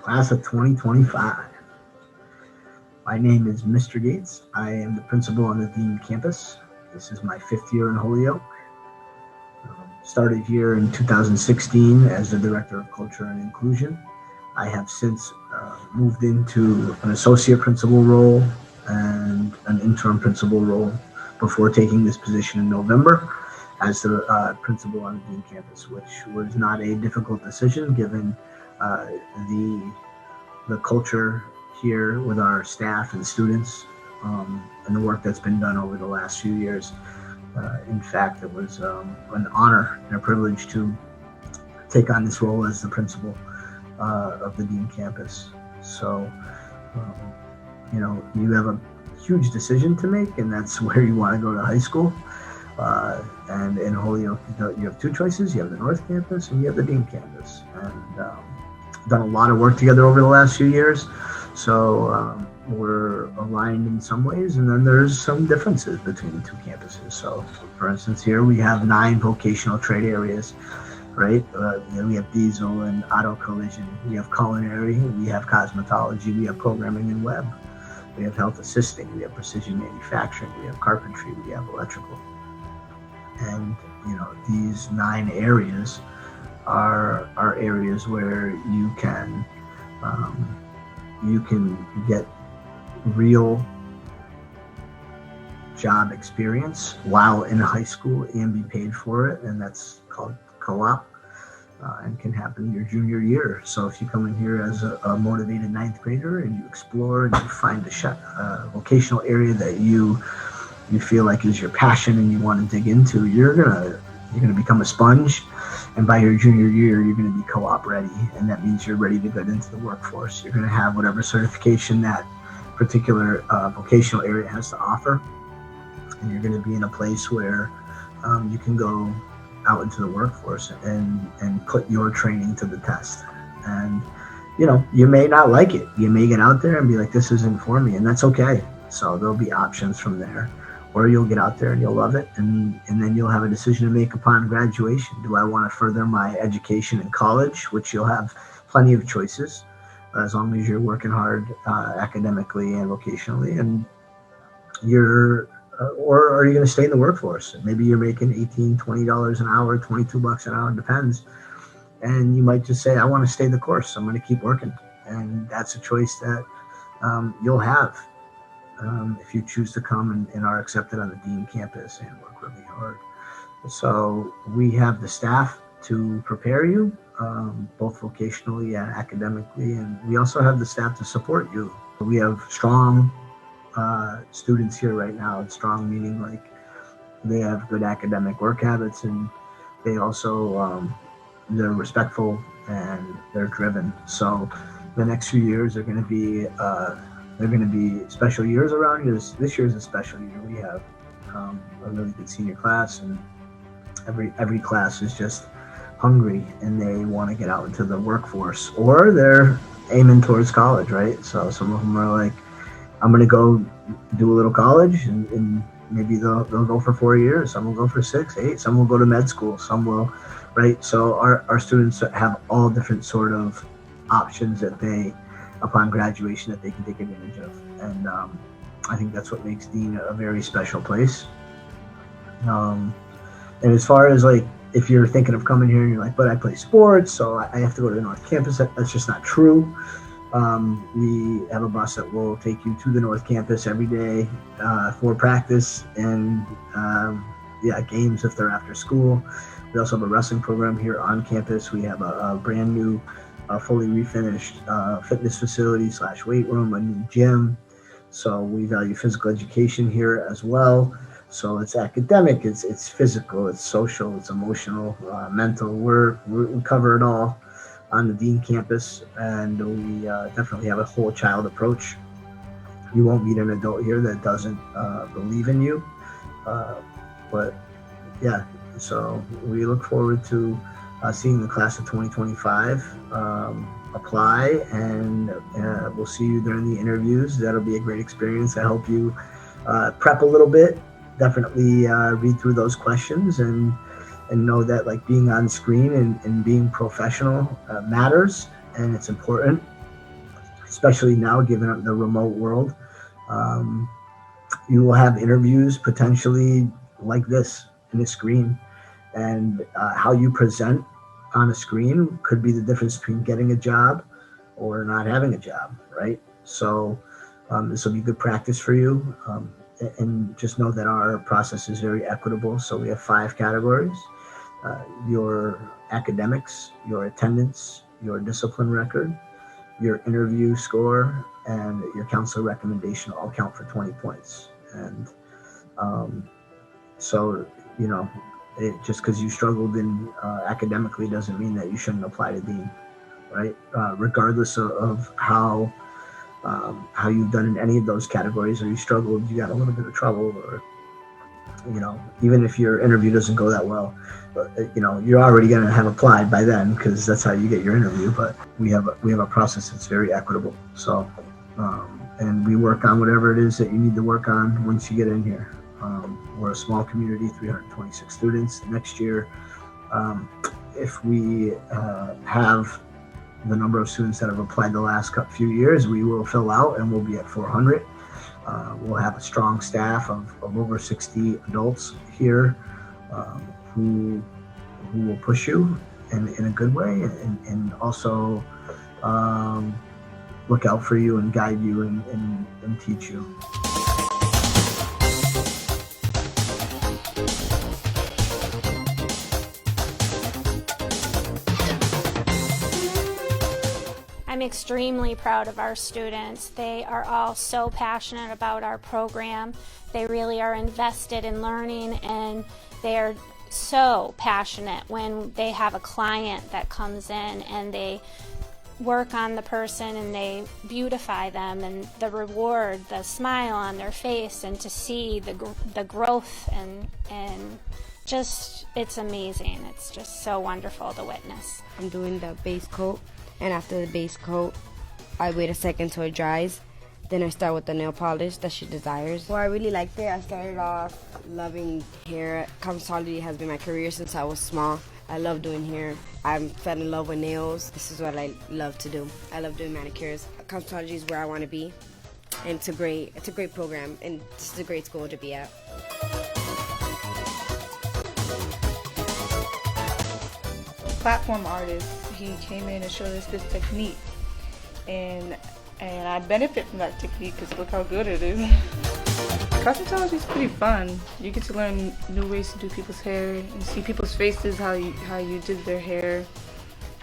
Class of 2025. My name is Mr. Gates. I am the principal on the Dean campus. This is my 5th year in Holyoke. Started here in 2016 as the Director of Culture and Inclusion. I have since moved into an associate principal role and an interim principal role before taking this position in November as the principal on the Dean campus, which was not a difficult decision given the culture here with our staff and students, and the work that's been done over the last few years. In fact, it was an honor and a privilege to take on this role as the principal of the Dean campus. So, you have a huge decision to make, and that's where you want to go to high school. And in Holyoke, you have two choices. You have the North Campus and you have the Dean Campus. And done a lot of work together over the last few years. So we're aligned in some ways, and then there's some differences between the two campuses. So, for instance, here we have 9 vocational trade areas, right? We have diesel and auto collision. We have culinary. We have cosmetology. We have programming and web. We have health assisting. We have precision manufacturing. We have carpentry. We have electrical. And these 9 areas are areas where you can get real job experience while in high school and be paid for it, and that's called co-op, and can happen your junior year. So if you come in here as a motivated 9th grader and you explore and you find a vocational area that you feel like is your passion and you want to dig into, you're gonna become a sponge, and by your junior year you're going to be co-op ready, and that means you're ready to get into the workforce. You're going to have whatever certification that particular vocational area has to offer, and you're going to be in a place where you can go out into the workforce and put your training to the test. And you may not like it. You may get out there and be like, this isn't for me, and that's okay. So there'll be options from there. Or you'll get out there and you'll love it, and then you'll have a decision to make upon graduation. Do I want to further my education in college, which you'll have plenty of choices as long as you're working hard academically and vocationally, and or are you going to stay in the workforce? Maybe you're making $18, $20 an hour, $22 an hour, depends. And you might just say, I want to stay the course. I'm going to keep working. And that's a choice that you'll have. If you choose to come and are accepted on the Dean campus and work really hard. So we have the staff to prepare you, both vocationally and academically, and we also have the staff to support you. We have strong students here right now. Strong meaning like they have good academic work habits, and they also they're respectful and they're driven. So the next few years are going to be they're going to be special years around you. This year is a special year. We have a really good senior class, and every class is just hungry and they want to get out into the workforce, or they're aiming towards college, right? So some of them are like, I'm going to go do a little college, and maybe they'll go for 4 years. Some will go for 6, 8. Some will go to med school. Some will, right? So our students have all different sort of options that upon graduation, that they can take advantage of. And I think that's what makes Dean a very special place. And as far as like, if you're thinking of coming here and you're like, but I play sports, so I have to go to the North Campus, that's just not true. We have a bus that will take you to the North Campus every day for practice and games if they're after school. We also have a wrestling program here on campus. We have a brand new fully refinished fitness facility / weight room, a new gym. So we value physical education here as well. So it's academic, it's physical, it's social, it's emotional, mental. We cover it all on the Dean campus, and we definitely have a whole child approach. You won't meet an adult here that doesn't believe in you. But yeah, so we look forward to seeing the class of 2025 apply, and we'll see you during the interviews. That'll be a great experience. I hope you prep a little bit. Definitely read through those questions and know that like being on screen and being professional matters, and it's important. especially now given the remote world. Um, you will have interviews potentially like this in a screen, and how you present on a screen could be the difference between getting a job or not having a job, right? So this will be good practice for you. And just know that our process is very equitable. So we have 5 categories: your academics, your attendance, your discipline record, your interview score, and your counselor recommendation all count for 20 points. And um, so, you know, just because you struggled in academically doesn't mean that you shouldn't apply to Dean, right? Regardless of how you've done in any of those categories, or you struggled, you got a little bit of trouble, or even if your interview doesn't go that well, you're already going to have applied by then, because that's how you get your interview. But we have a process that's very equitable. So, and we work on whatever it is that you need to work on once you get in here. We're a small community, 326 students. Next year, if we have the number of students that have applied the last few years, we will fill out and we'll be at 400. We'll have a strong staff of over 60 adults here, who will push you in a good way, and also look out for you and guide you and teach you. I'm extremely proud of our students. They are all so passionate about our program. They really are invested in learning, and they are so passionate when they have a client that comes in and they work on the person and they beautify them, and the reward, the smile on their face, and to see the growth and just, it's amazing. It's just so wonderful to witness. I'm doing the base coat, and after the base coat, I wait a second till it dries. Then I start with the nail polish that she desires. Well, I really liked it. I started off loving hair. Cosmetology has been my career since I was small. I love doing hair. I fell in love with nails. This is what I love to do. I love doing manicures. Cosmetology is where I want to be, and it's a great program, and this is a great school to be at. Platform artist, he came in and showed us this technique, and I benefit from that technique because look how good it is. Cosmetology is pretty fun. You get to learn new ways to do people's hair and see people's faces, how you did their hair,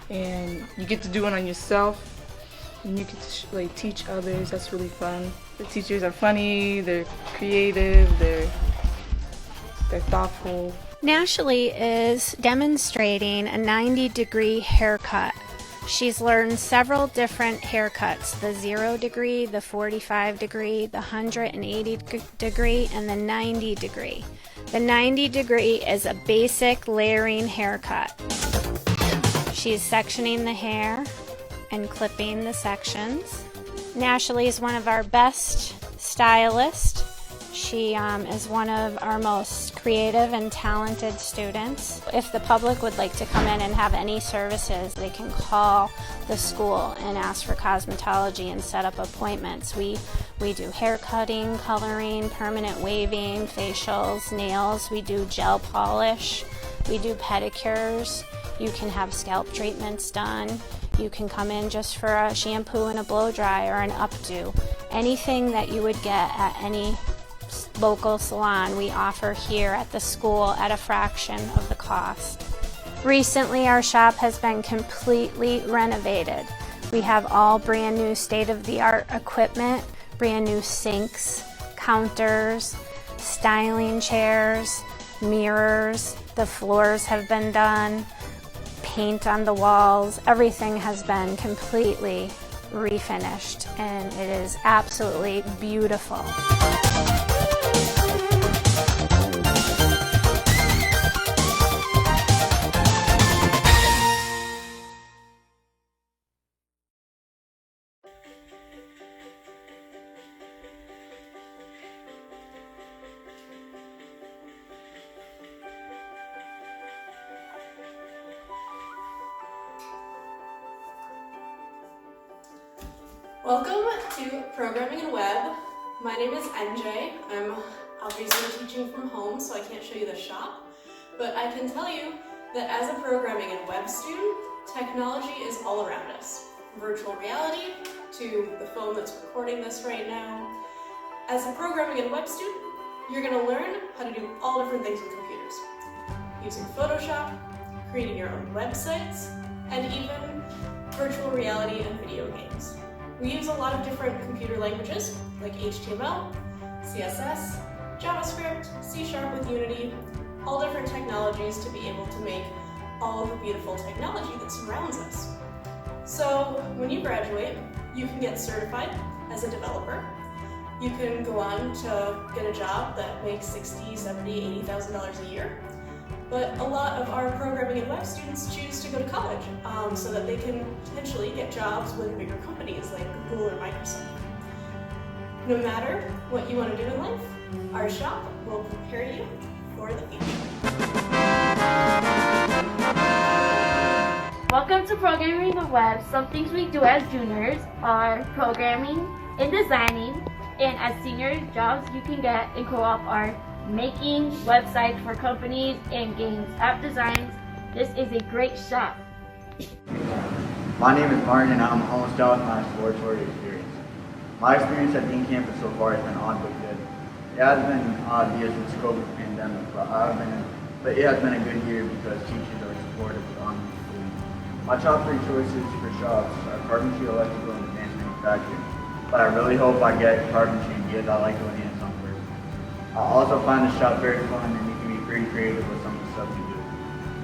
and you get to do it on yourself, and you get to teach others. That's really fun. The teachers are funny, they're creative, they're thoughtful. Nashli is demonstrating a 90-degree haircut. She's learned several different haircuts: the 0 degree, the 45 degree, the 180 degree, and the 90 degree. The 90 degree is a basic layering haircut. She's sectioning the hair and clipping the sections. Nashli is one of our best stylists. She is one of our most creative and talented students. If the public would like to come in and have any services, they can call the school and ask for cosmetology and set up appointments. We do hair cutting, coloring, permanent waving, facials, nails. We do gel polish. We do pedicures. You can have scalp treatments done. You can come in just for a shampoo and a blow dry or an updo. Anything that you would get at any local salon, we offer here at the school at a fraction of the cost. Recently, our shop has been completely renovated. We have all brand new state-of-the-art equipment, brand new sinks, counters, styling chairs, mirrors. The floors have been done, paint on the walls. Everything has been completely refinished, and it is absolutely beautiful. Welcome to Programming and Web. My name is MJ. I'm obviously teaching from home, so I can't show you the shop, but I can tell you that as a programming and web student, technology is all around us. Virtual reality to the phone that's recording this right now. As a programming and web student, you're going to learn how to do all different things with computers. Using Photoshop, creating your own websites, and even virtual reality and video games. We use a lot of different computer languages like HTML, CSS, JavaScript, C# with Unity, all different technologies to be able to make all of the beautiful technology that surrounds us. So when you graduate, you can get certified as a developer. You can go on to get a job that makes $60,000, $70,000, $80,000 a year. But a lot of our programming and web students choose to go to college so that they can potentially get jobs with bigger companies like Google or Microsoft. No matter what you want to do in life, our shop will prepare you for the future. Welcome to Programming the Web. Some things we do as juniors are programming and designing, and as senior jobs you can get in co-op are making websites for companies and games, app designs. This is a great shop. My name is Martin and I'm almost done with my exploratory experience. My experience at Dean Campus so far has been odd but good. It has been odd because of the scope of the pandemic, but it has been a good year because teachers are supportive of online schooling. My top 3 choices for shops are carpentry, electrical, and advanced manufacturing, but I really hope I get carpentry because I like doing hands-on work. I also find the shop very fun and you can be pretty creative with some of the stuff you do.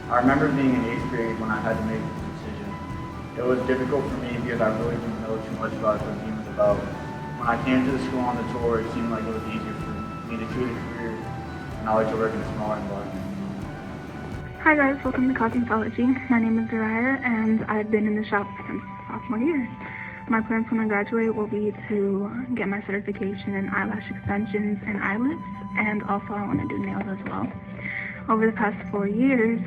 I remember being in 8th grade when I had to make this decision. It was difficult for me because I really didn't know too much about what Dean was about. When I came to the school on the tour, it seemed like it was easier for me to choose a career, and I like to work in a smaller environment. Hi guys, welcome to Cosmetology. My name is Zariah and I've been in the shop since sophomore year. My plans when I graduate will be to get my certification in eyelash extensions and eyelids, and also I want to do nails as well. Over the past 4 years,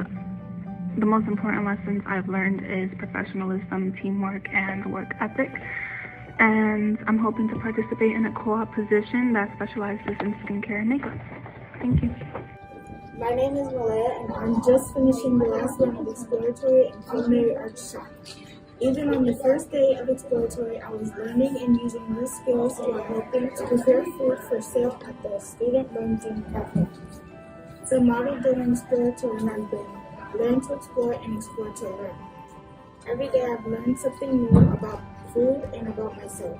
the most important lessons I've learned is professionalism, teamwork, and work ethic. And I'm hoping to participate in a co-op position that specializes in skincare and makeup. Thank you. My name is Malaya and I'm just finishing the last one of Exploratory and Culinary Arts Shop. Even on the first day of Exploratory, I was learning and using new skills while helping to prepare food for sale at the Student Learning Cafe. The motto during Exploratory has been, learn to explore and explore to learn. Every day I've learned something new about food and about myself.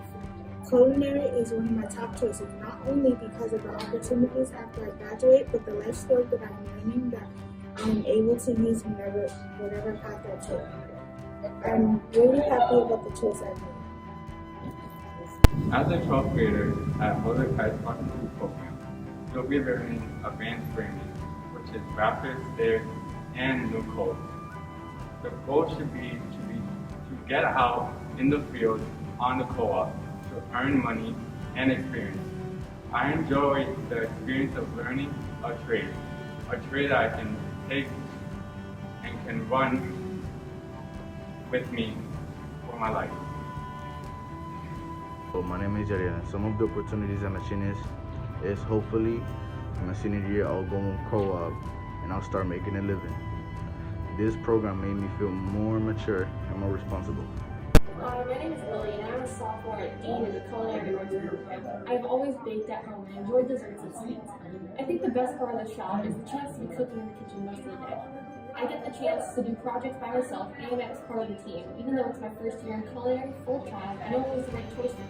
Culinary is one of my top choices, not only because of the opportunities after I graduate, but the life skills that I'm learning that I'm able to use in whatever path I take. I'm really happy about the choice I made. As a 12th grader at Holyoke High School program, you'll be learning advanced framing, which is rapid, stick, and no code. The goal should be to get out in the field on the co-op to earn money and experience. I enjoy the experience of learning a trade that I can take and can run with me for my life. My name is Ariana. Some of the opportunities I'm seeing is hopefully in my senior year I'll go on co-op and I'll start making a living. This program made me feel more mature and more responsible. My name is Lily and I'm a sophomore at Dean in the Culinary Arts program. I've always baked at home and enjoyed desserts and sweets. I think the best part of the shop is the chance to be cooking in the kitchen most of the day. I get the chance to do projects by myself and as part of the team. Even though it's my first year in culinary full-time, I know it was the right choice for me.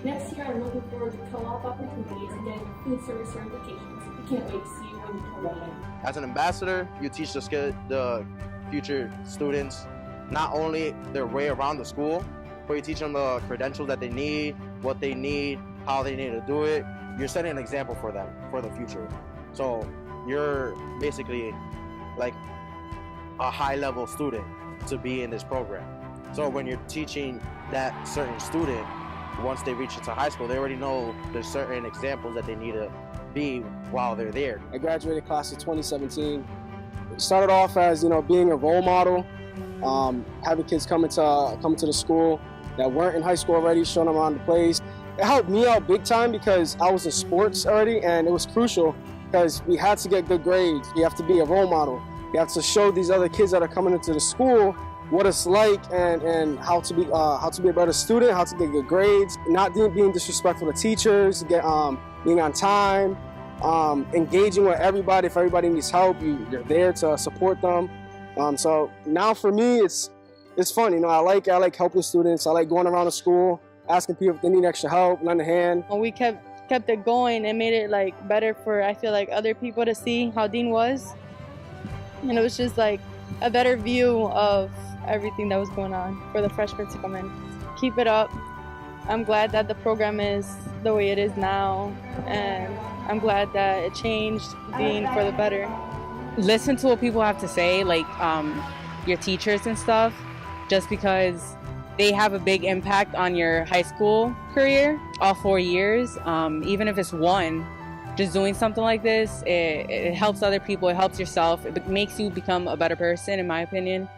Next year, I'm looking forward to co-op opportunities and getting food service certifications. I can't wait to see you when you come in. As an ambassador, you teach the future students not only their way around the school, but you teach them the credentials that they need, what they need, how they need to do it. You're setting an example for them, for the future. So you're basically like a high-level student to be in this program. So when you're teaching that certain student, once they reach into high school, they already know there's certain examples that they need to be while they're there. I graduated class of 2017. It started off as being a role model, having kids coming to the school, that weren't in high school already, showing them around the place. It helped me out big time because I was in sports already, and it was crucial because we had to get good grades. You have to be a role model. You have to show these other kids that are coming into the school what it's like and how to be a better student, how to get good grades, not being disrespectful to teachers, being on time, engaging with everybody. If everybody needs help, you're there to support them. So now for me, it's fun. You know, I like helping students. I like going around the school, asking people if they need extra help, lend a hand. We kept it going and made it like better for, I feel like, other people to see how Dean was. And it was just like a better view of everything that was going on for the freshmen to come in. Keep it up. I'm glad that the program is the way it is now, and I'm glad that it changed Dean for the better. Listen to what people have to say, like your teachers and stuff, just because they have a big impact on your high school career, all 4 years. Even if it's one, just doing something like this, it helps other people, it helps yourself, it makes you become a better person, in my opinion.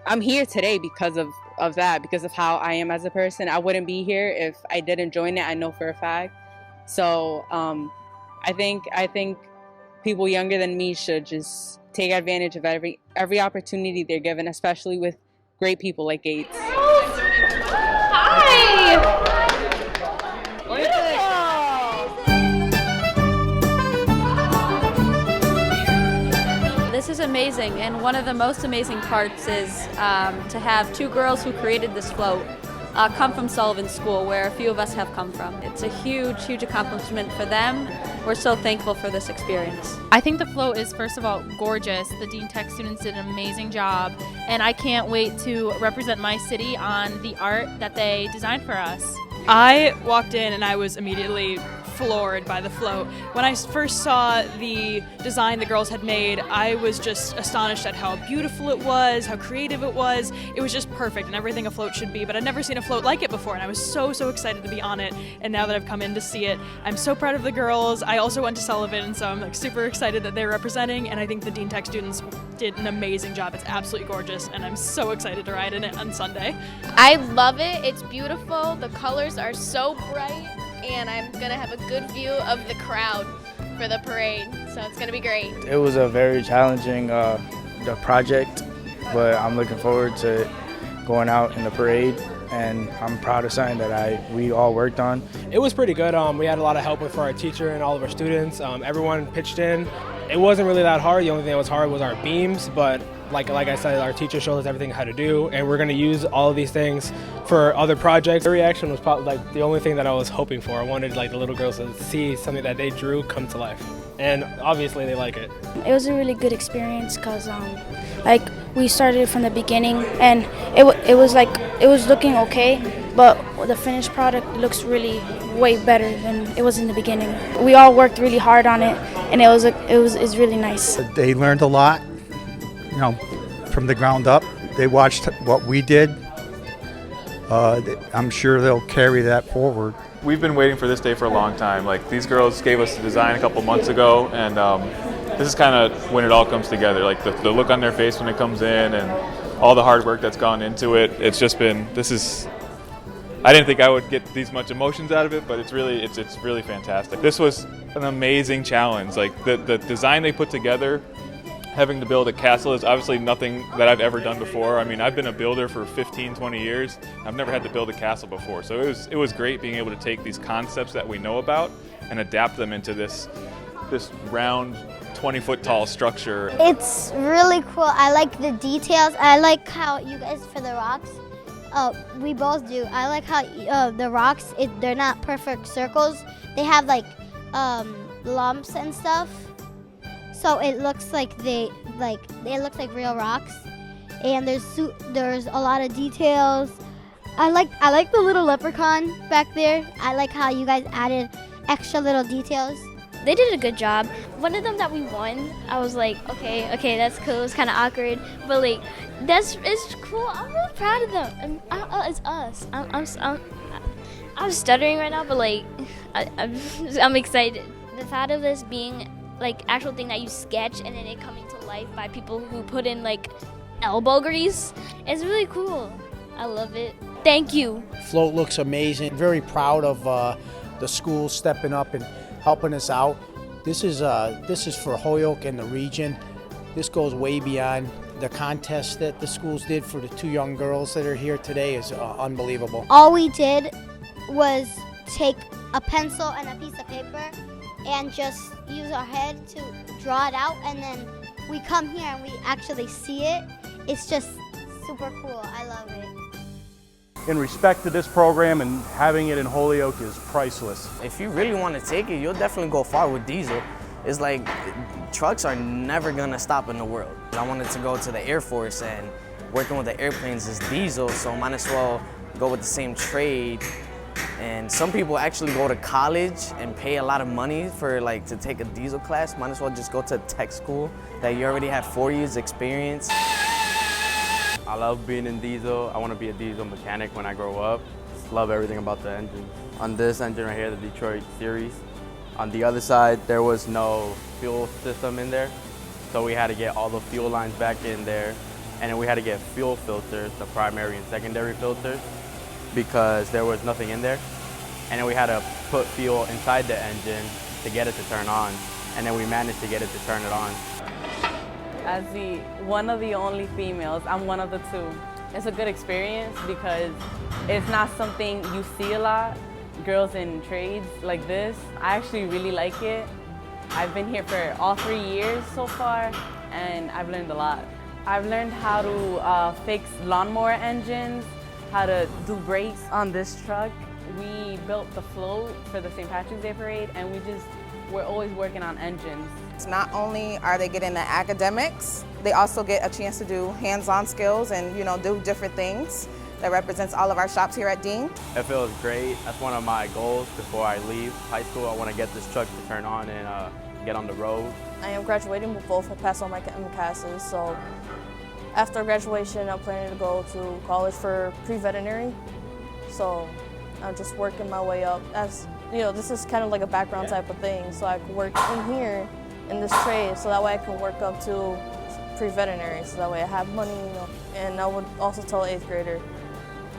I'm here today because of that, because of how I am as a person. I wouldn't be here if I didn't join it, I know for a fact. So I think people younger than me should just take advantage of every opportunity they're given, especially with great people like Gates. Hi! This is amazing, and one of the most amazing parts is to have two girls who created this float come from Sullivan School, where a few of us have come from. It's a huge, huge accomplishment for them. We're so thankful for this experience. I think the float is, first of all, gorgeous. The Dean Tech students did an amazing job, and I can't wait to represent my city on the art that they designed for us. I walked in and I was immediately floored by the float. When I first saw the design the girls had made, I was just astonished at how beautiful it was, how creative it was. It was just perfect and everything a float should be, but I'd never seen a float like it before, and I was so excited to be on it. And now that I've come in to see it, I'm so proud of the girls. I also went to Sullivan, so I'm like super excited that they're representing, and I think the Dean Tech students did an amazing job. It's absolutely gorgeous, and I'm so excited to ride in it on Sunday. I love it. It's beautiful. The colors are so bright, and I'm gonna have a good view of the crowd for the parade, so it's gonna be great. It was a very challenging project, but I'm looking forward to going out in the parade, and I'm proud of something that we all worked on. It was pretty good. We had a lot of help for our teacher and all of our students. Everyone pitched in. It wasn't really that hard. The only thing that was hard was our beams, but like I said, our teacher showed us everything how to do, and we're going to use all of these things for other projects. The reaction was probably like the only thing that I was hoping for. I wanted like the little girls to see something that they drew come to life, and obviously they like it. It was a really good experience because like we started from the beginning, and it was looking okay, but the finished product looks really way better than it was in the beginning. We all worked really hard on it, and it's really nice. They learned a lot, you know, from the ground up. They watched what we did. I'm sure they'll carry that forward. We've been waiting for this day for a long time. Like, these girls gave us the design a couple months ago, and this is kind of when it all comes together. Like the look on their face when it comes in, and all the hard work that's gone into it. It's just been, I didn't think I would get these much emotions out of it, but it's really fantastic. This was an amazing challenge. Like the design they put together, having to build a castle is obviously nothing that I've ever done before. I mean, I've been a builder for 15, 20 years. I've never had to build a castle before. So it was great being able to take these concepts that we know about and adapt them into this round, 20-foot tall structure. It's really cool. I like the details. I like how you guys, for the rocks, we both do. I like how the rocks, they're not perfect circles. They have like lumps and stuff. So it looks like they look like real rocks, and there's a lot of details. I like the little leprechaun back there. I like how you guys added extra little details. They did a good job. One of them that we won, I was like, okay, that's cool. It's kind of awkward, but like it's cool. I'm really proud of them. It's us. I'm stuttering right now, but like I'm excited. The thought of this being like actual thing that you sketch and then it coming to life by people who put in like elbow grease is really cool. I love it. Thank you. Float looks amazing. Very proud of the school stepping up and helping us out. This is for Holyoke and the region. This goes way beyond the contest that the schools did for the 2 young girls that are here today is unbelievable. All we did was take a pencil and a piece of paper and just use our head to draw it out, and then we come here and we actually see it. It's just super cool. I love it. In respect to this program and having it in Holyoke is priceless. If you really want to take it, you'll definitely go far with diesel. It's like trucks are never gonna stop in the world. I wanted to go to the Air Force, and working with the airplanes is diesel, so might as well go with the same trade. And some people actually go to college and pay a lot of money for to take a diesel class. Might as well just go to tech school that you already have 4 years experience. I love being in diesel. I want to be a diesel mechanic when I grow up. Just love everything about the engine. On this engine right here, the Detroit Series, on the other side, there was no fuel system in there. So we had to get all the fuel lines back in there. And then we had to get fuel filters, the primary and secondary filters, because there was nothing in there. And then we had to put fuel inside the engine to get it to turn on. And then we managed to get it to turn it on. As one of the only females, I'm one of the 2. It's a good experience because it's not something you see a lot. Girls in trades like this, I actually really like it. I've been here for all 3 years so far, and I've learned a lot. I've learned how to fix lawnmower engines, how to do brakes on this truck. We built the float for the St. Patrick's Day Parade, and we're always working on engines. Not only are they getting the academics, they also get a chance to do hands-on skills and do different things that represents all of our shops here at Dean. It feels great. That's one of my goals before I leave high school. I want to get this truck to turn on and get on the road. I am graduating with both. I passed all my MCASs, so after graduation I'm planning to go to college for pre-veterinary. So I'm just working my way up. As this is kind of like a background type of thing, so I can work in here in this trade, so that way I can work up to pre-veterinary, so that way I have money, And I would also tell an 8th grader,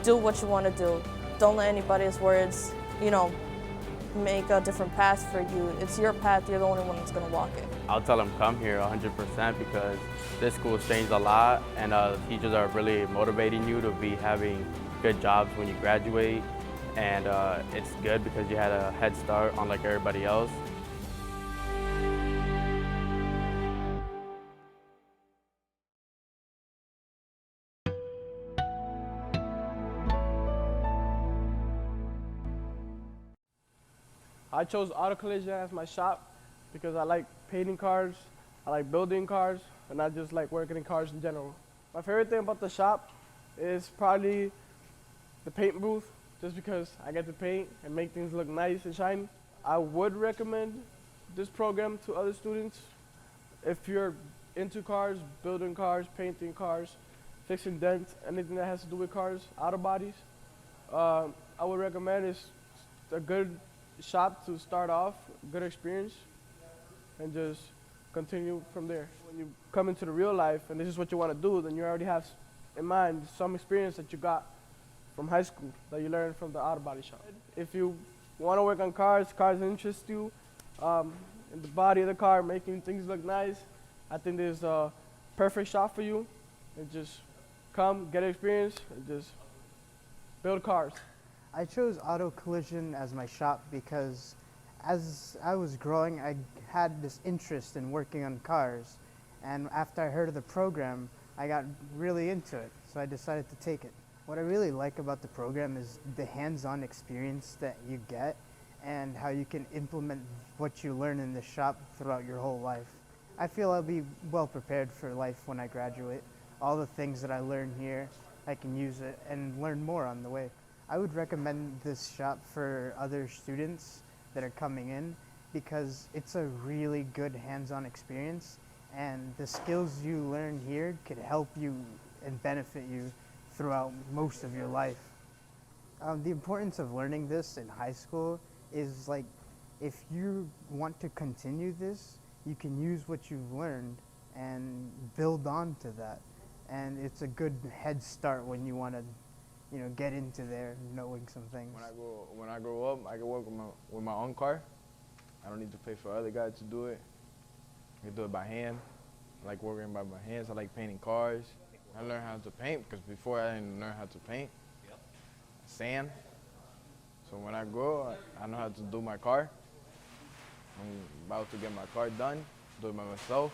do what you want to do. Don't let anybody's words, make a different path for you. It's your path, you're the only one that's going to walk it. I'll tell them come here 100% because this school's changed a lot, and the teachers are really motivating you to be having good jobs when you graduate. And it's good because you had a head start on everybody else. I chose Auto Collision as my shop because I like painting cars, I like building cars, and I just like working in cars in general. My favorite thing about the shop is probably the paint booth, just because I get to paint and make things look nice and shiny. I would recommend this program to other students. If you're into cars, building cars, painting cars, fixing dents, anything that has to do with cars, auto bodies, I would recommend it's a good shop to start off, good experience, and just continue from there. When you come into the real life and this is what you want to do, then you already have in mind some experience that you got from high school that you learned from the auto body shop. If you want to work on cars interest you, in the body of the car, making things look nice, I think this is a perfect shop for you. And just come, get experience, and just build cars. I chose Auto Collision as my shop because as I was growing, I had this interest in working on cars. And after I heard of the program, I got really into it, so I decided to take it. What I really like about the program is the hands-on experience that you get and how you can implement what you learn in the shop throughout your whole life. I feel I'll be well prepared for life when I graduate. All the things that I learn here, I can use it and learn more on the way. I would recommend this shop for other students that are coming in because it's a really good hands-on experience, and the skills you learn here could help you and benefit you throughout most of your life. The importance of learning this in high school is if you want to continue this, you can use what you've learned and build on to that. And it's a good head start when you want to get into there knowing some things. When I grow up, I can work with my own car. I don't need to pay for other guys to do it. I can do it by hand. I like working by my hands. I like painting cars. I learned how to paint because before I didn't learn how to paint. Sand. So when I grow, I know how to do my car. I'm about to get my car done, do it by myself.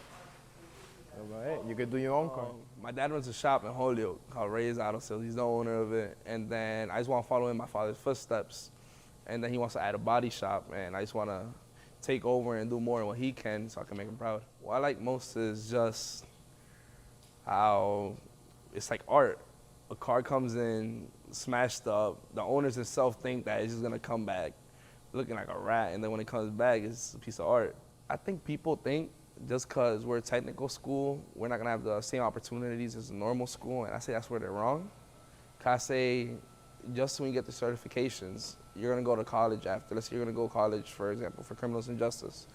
So, hey, you can do your own car. My dad runs a shop in Holyoke called Ray's Auto Sales. He's the owner of it. And then I just want to follow in my father's footsteps. And then he wants to add a body shop, and I just want to take over and do more than what he can so I can make him proud. What I like most is just how it's like art. A car comes in, smashed up. The owners themselves think that it's just gonna come back looking like a rat, and then when it comes back, it's a piece of art. I think people think just because we're a technical school, we're not gonna have the same opportunities as a normal school, and I say that's where they're wrong. I say, just when you get the certifications, you're gonna go to college after. Let's say you're gonna go to college, for example, for criminals and justice.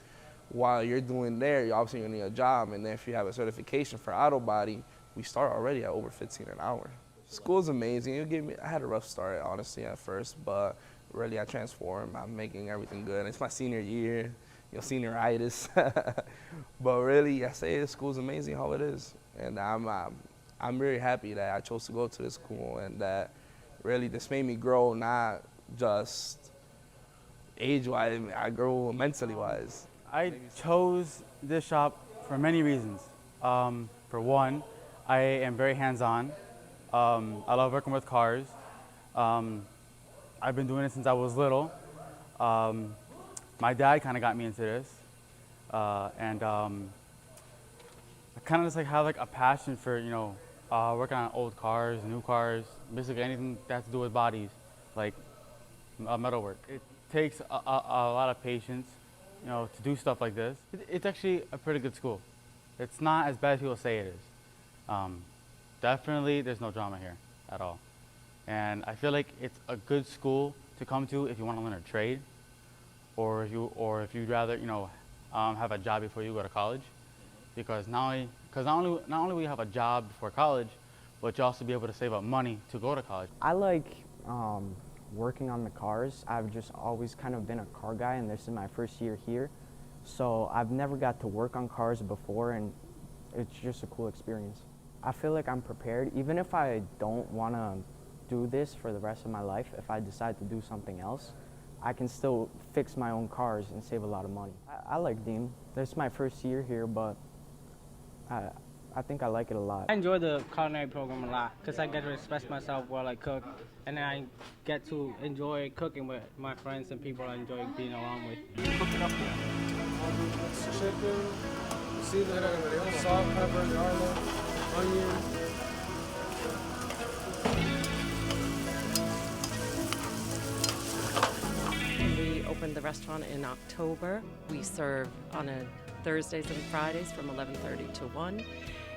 While you're doing there, you're obviously gonna need a job, and then if you have a certification for auto body, we start already at over 15 an hour. School's amazing. I had a rough start, honestly, at first, but really I transformed. I'm making everything good. It's my senior year, senioritis. But really, I say school's amazing how it is. And I'm really happy that I chose to go to this school and that really this made me grow, not just age-wise, I grow mentally-wise. I chose this shop for many reasons. For one, I am very hands-on. I love working with cars. I've been doing it since I was little. My dad kind of got me into this. And I kind of just have a passion for, working on old cars, new cars, basically anything that has to do with bodies, like metalwork. It takes a lot of patience, to do stuff like this. It's actually a pretty good school. It's not as bad as people say it is. Definitely, there's no drama here at all. And I feel like it's a good school to come to if you want to learn a trade, or if you'd rather, have a job before you go to college. Because not only will you have a job before college, but you also be able to save up money to go to college. I like working on the cars. I've just always kind of been a car guy, and this is my first year here. So I've never got to work on cars before, and it's just a cool experience. I feel like I'm prepared. Even if I don't want to do this for the rest of my life, if I decide to do something else, I can still fix my own cars and save a lot of money. I like Dean. This is my first year here, but I think I like it a lot. I enjoy the culinary program a lot because I get to express myself while I cook, and then I get to enjoy cooking with my friends and people I enjoy being around with. Chicken, salt, pepper, garlic, onion. We opened the restaurant in October. We serve on Thursdays and Fridays from 11:30 to 1,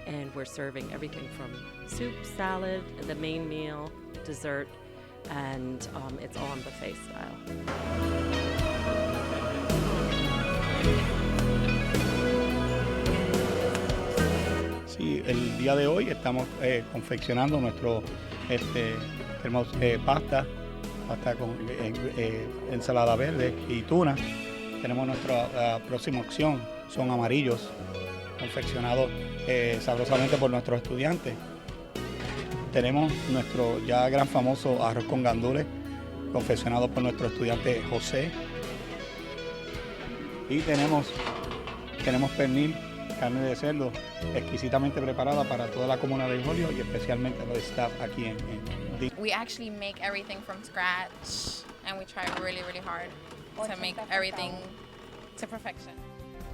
and we're serving everything from soup, salad, the main meal, dessert, and it's all on buffet style. Sí, el día de hoy estamos confeccionando nuestro pasta con ensalada verde y tuna. Tenemos nuestra próxima opción, son amarillos, confeccionados sabrosamente por nuestros estudiantes. Tenemos nuestro ya gran famoso arroz con gandules, confeccionado por nuestro estudiante José. Y tenemos pernil, carne de cerdo, exquisitamente preparada para toda la comuna de Holyoke y especialmente los staff aquí en We actually make everything from scratch, and we try really, really hard to make everything to perfection.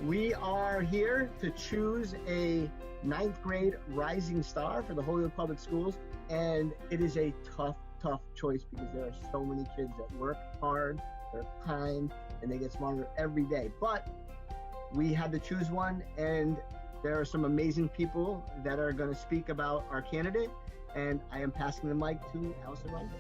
We are here to choose a 9th grade rising star for the Holyoke Public Schools, and it is a tough choice because there are so many kids that work hard, they're kind, and they get smarter every day. But we had to choose one, and there are some amazing people that are going to speak about our candidate, and I am passing the mic to Allison Rundle.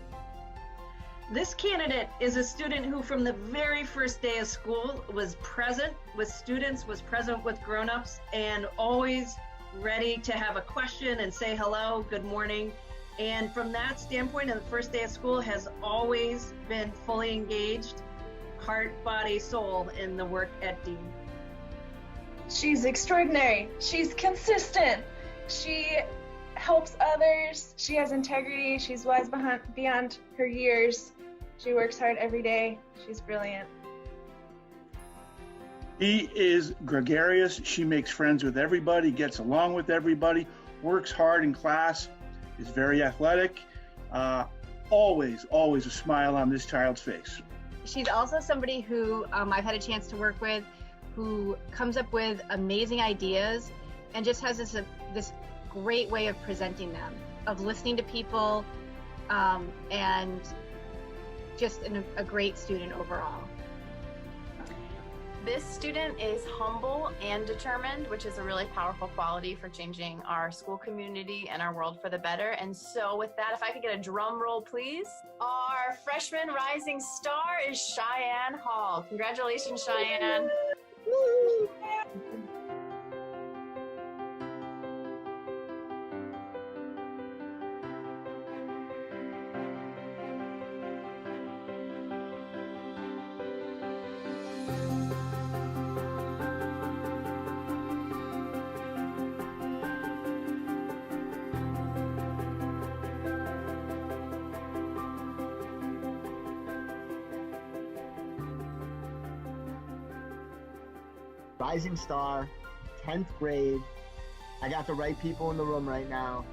This candidate is a student who from the very first day of school was present with students, was present with grown-ups, and always ready to have a question and say hello, good morning, And from that standpoint, and the first day of school has always been fully engaged, heart, body, soul in the work at Dean. She's extraordinary. She's consistent. She helps others. She has integrity. She's wise beyond her years. She works hard every day. She's brilliant. She is gregarious. She makes friends with everybody, gets along with everybody, works hard in class, is very athletic. Always a smile on this child's face. She's also somebody who I've had a chance to work with, who comes up with amazing ideas and just has this great way of presenting them, of listening to people, and just a great student overall. This student is humble and determined, which is a really powerful quality for changing our school community and our world for the better. And so with that, if I could get a drum roll, please. Our freshman rising star is Cheyenne Hall. Congratulations, Cheyenne. Rising star, 10th grade. I got the right people in the room right now.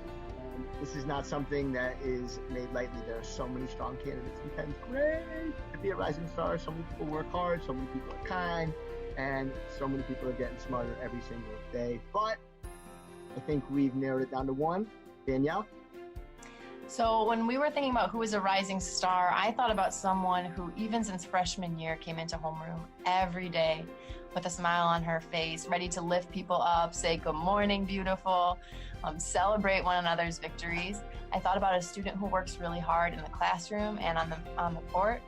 This is not something that is made lightly. There are so many strong candidates in 10th grade to be a rising star. So many people work hard, so many people are kind, and so many people are getting smarter every single day. But I think we've narrowed it down to one. Danielle? So when we were thinking about who was a rising star, I thought about someone who, even since freshman year, came into homeroom every day with a smile on her face, ready to lift people up, say good morning, beautiful, celebrate one another's victories. I thought about a student who works really hard in the classroom and on the court.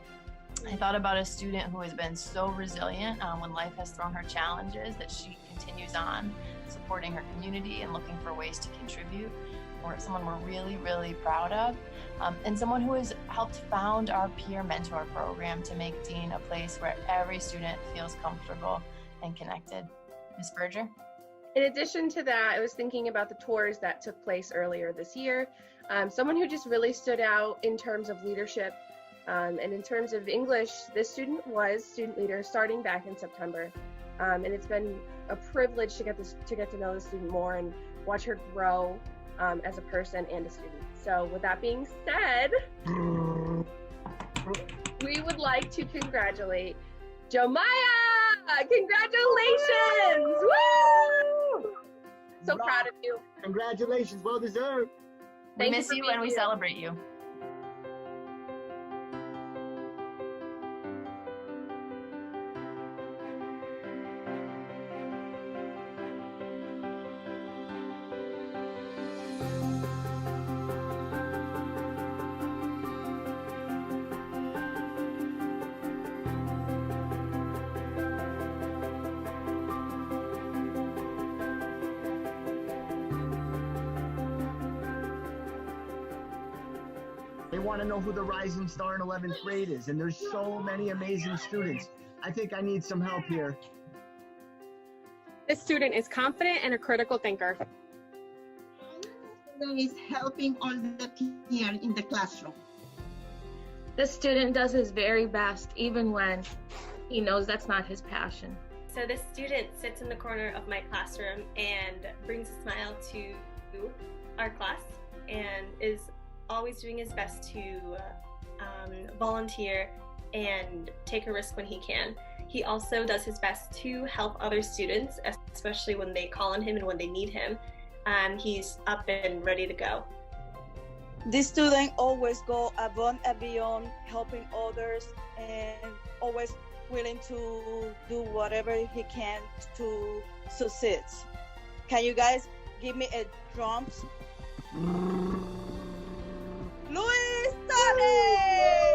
I thought about a student who has been so resilient when life has thrown her challenges, that she continues on supporting her community and looking for ways to contribute. Or someone we're really, really proud of, and someone who has helped found our peer mentor program to make Dean a place where every student feels comfortable and connected. Ms. Berger? In addition to that, I was thinking about the tours that took place earlier this year. Someone who just really stood out in terms of leadership, and in terms of English, this student was student leader starting back in September. And it's been a privilege to get to know the student more and watch her grow as a person and a student. So with that being said, we would like to congratulate Jomaya! Congratulations! Woo! So proud of you. Congratulations, well deserved. We miss you and we celebrate you. They want to know who the rising star in 11th grade is, and there's so many amazing students. I think I need some help here. This student is confident and a critical thinker. Is helping all the kids in the classroom. This student does his very best, even when he knows that's not his passion. So this student sits in the corner of my classroom and brings a smile to our class and is always doing his best to volunteer and take a risk when he can. He also does his best to help other students, especially when they call on him and when they need him. He's up and ready to go. This student always go above and beyond, helping others and always willing to do whatever he can to succeed. Can you guys give me a drums? Luis Tane!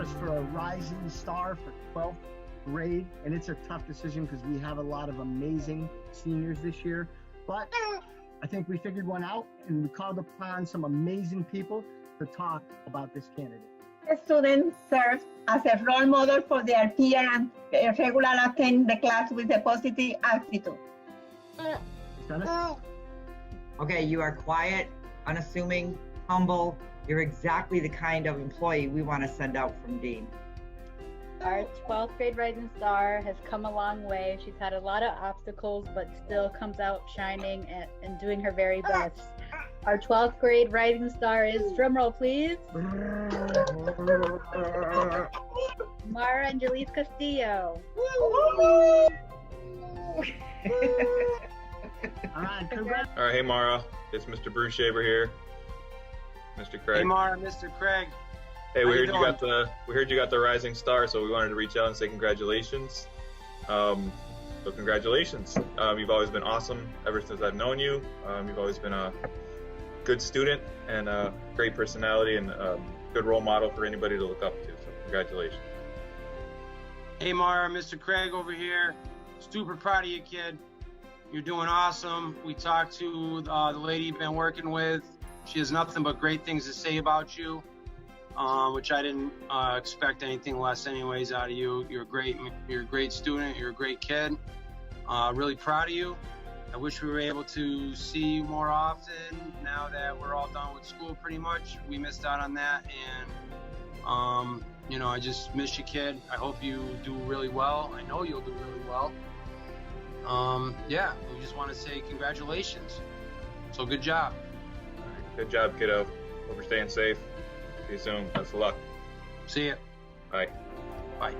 us for a rising star for 12th grade, and it's a tough decision because we have a lot of amazing seniors this year, but I think we figured one out, and we called upon some amazing people to talk about this candidate. Students serve as a role model for their peer and regular attend the class with a positive attitude. Okay, you are quiet, unassuming, humble. You're exactly the kind of employee we want to send out from Dean. Our 12th grade Rising Star has come a long way. She's had a lot of obstacles, but still comes out shining and doing her very best. Our 12th grade Rising Star is, drumroll please, Mara Angelis Castillo. All right, congrats. All right, hey Mara, it's Mr. Bruce Shaver here. Mr. Craig. Hey Mara, Mr. Craig. Hey, we How heard you you got the Rising Star, so we wanted to reach out and say congratulations. So congratulations. You've always been awesome ever since I've known you. You've always been a good student and a great personality and a good role model for anybody to look up to. So congratulations. Hey Mara, Mr. Craig over here. Super proud of you, kid. You're doing awesome. We talked to the lady you've been working with. She has nothing but great things to say about you, which I didn't expect anything less anyways out of you. You're a great student. You're a great kid. Really proud of you. I wish we were able to see you more often now that we're all done with school pretty much. We missed out on that, and you know, I just miss you, kid. I hope you do really well. I know you'll do really well. Yeah, we just want to say congratulations. So good job. Good job, kiddo. Hope you're staying safe. See you soon. Best of luck. See ya. Bye. Bye.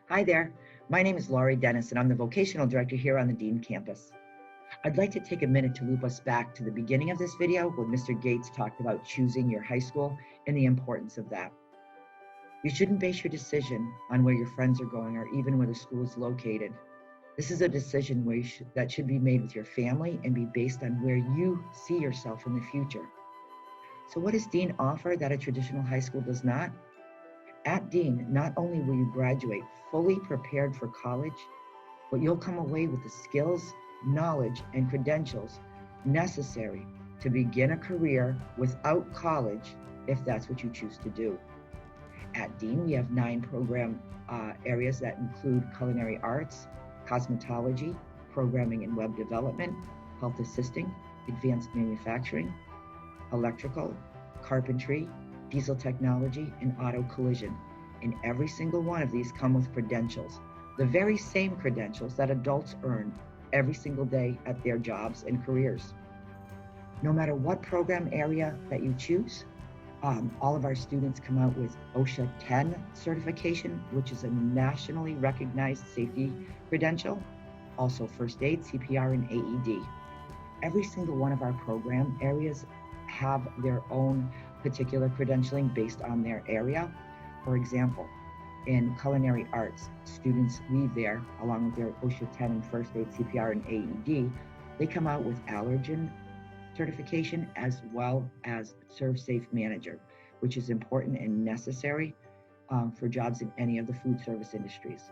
Hi there, my name is Laurie Dennis and I'm the vocational director here on the Dean campus. I'd like to take a minute to loop us back to the beginning of this video when Mr. Gates talked about choosing your high school and the importance of that. You shouldn't base your decision on where your friends are going or even where the school is located. This is a decision that should be made with your family and be based on where you see yourself in the future. So what does Dean offer that a traditional high school does not? At Dean, not only will you graduate fully prepared for college, but you'll come away with the skills, knowledge, and credentials necessary to begin a career without college if that's what you choose to do. At Dean, we have 9 program areas that include culinary arts, cosmetology, programming and web development, health assisting, advanced manufacturing, electrical, carpentry, diesel technology, and auto collision. And every single one of these come with credentials, the very same credentials that adults earn every single day at their jobs and careers. No matter what program area that you choose, all of our students come out with OSHA 10 certification, which is a nationally recognized safety credential, also first aid, CPR, and AED. Every single one of our program areas have their own particular credentialing based on their area. For example, in culinary arts, students leave there along with their OSHA 10 and first aid, CPR, and AED. They come out with allergen certification as well as Serve Safe Manager, which is important and necessary for jobs in any of the food service industries.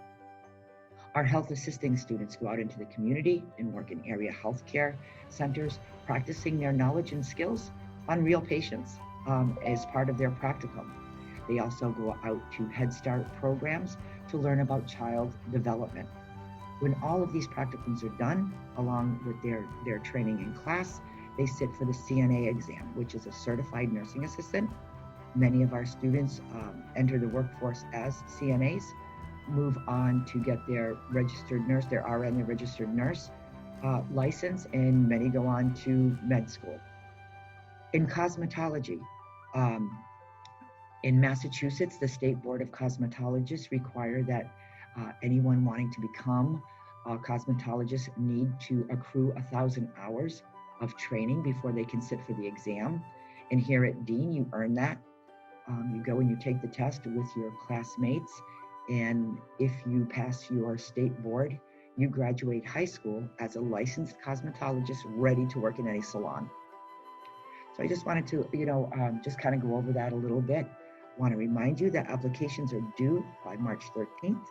Our health assisting students go out into the community and work in area healthcare centers, practicing their knowledge and skills on real patients as part of their practicum. They also go out to Head Start programs to learn about child development. When all of these practicums are done, along with their training in class, they sit for the CNA exam, which is a certified nursing assistant. Many of our students enter the workforce as CNAs, move on to get their registered nurse, their RN, their registered nurse license, and many go on to med school. In cosmetology, in Massachusetts, the State Board of Cosmetologists require that Anyone wanting to become a cosmetologist need to accrue 1,000 hours of training before they can sit for the exam. And here at Dean, you earn that. You go and you take the test with your classmates, and if you pass your state board, you graduate high school as a licensed cosmetologist ready to work in any salon. So I just wanted to, just kind of go over that a little bit. Want to remind you that applications are due by March 13th.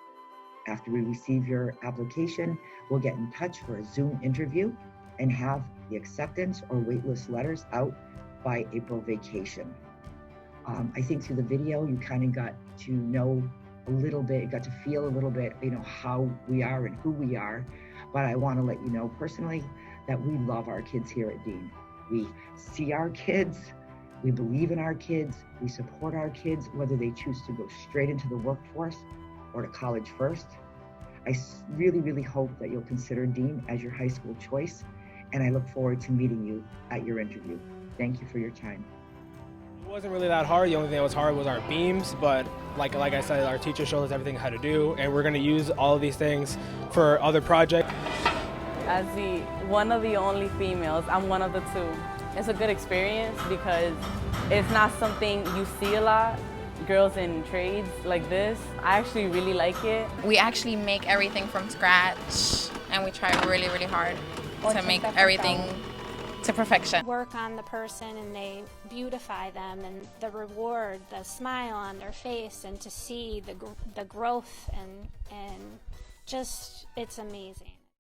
After we receive your application, we'll get in touch for a Zoom interview and have the acceptance or waitlist letters out by April vacation. I think through the video, you kind of got to know a little bit, got to feel a little bit, how we are and who we are. But I want to let you know personally that we love our kids here at Dean. We see our kids, we believe in our kids, we support our kids, whether they choose to go straight into the workforce or to college first. I really, really hope that you'll consider Dean as your high school choice, and I look forward to meeting you at your interview. Thank you for your time. It wasn't really that hard. The only thing that was hard was our beams, but like I said, our teacher showed us everything how to do, and we're going to use all of these things for other projects. As one of the only females, I'm one of the two. It's a good experience because it's not something you see a lot. Girls in trades like this, I actually really like it. We actually make everything from scratch, and we try really, really hard to make everything to perfection. Work on the person and they beautify them, and the reward, the smile on their face, and to see the growth and just, it's amazing.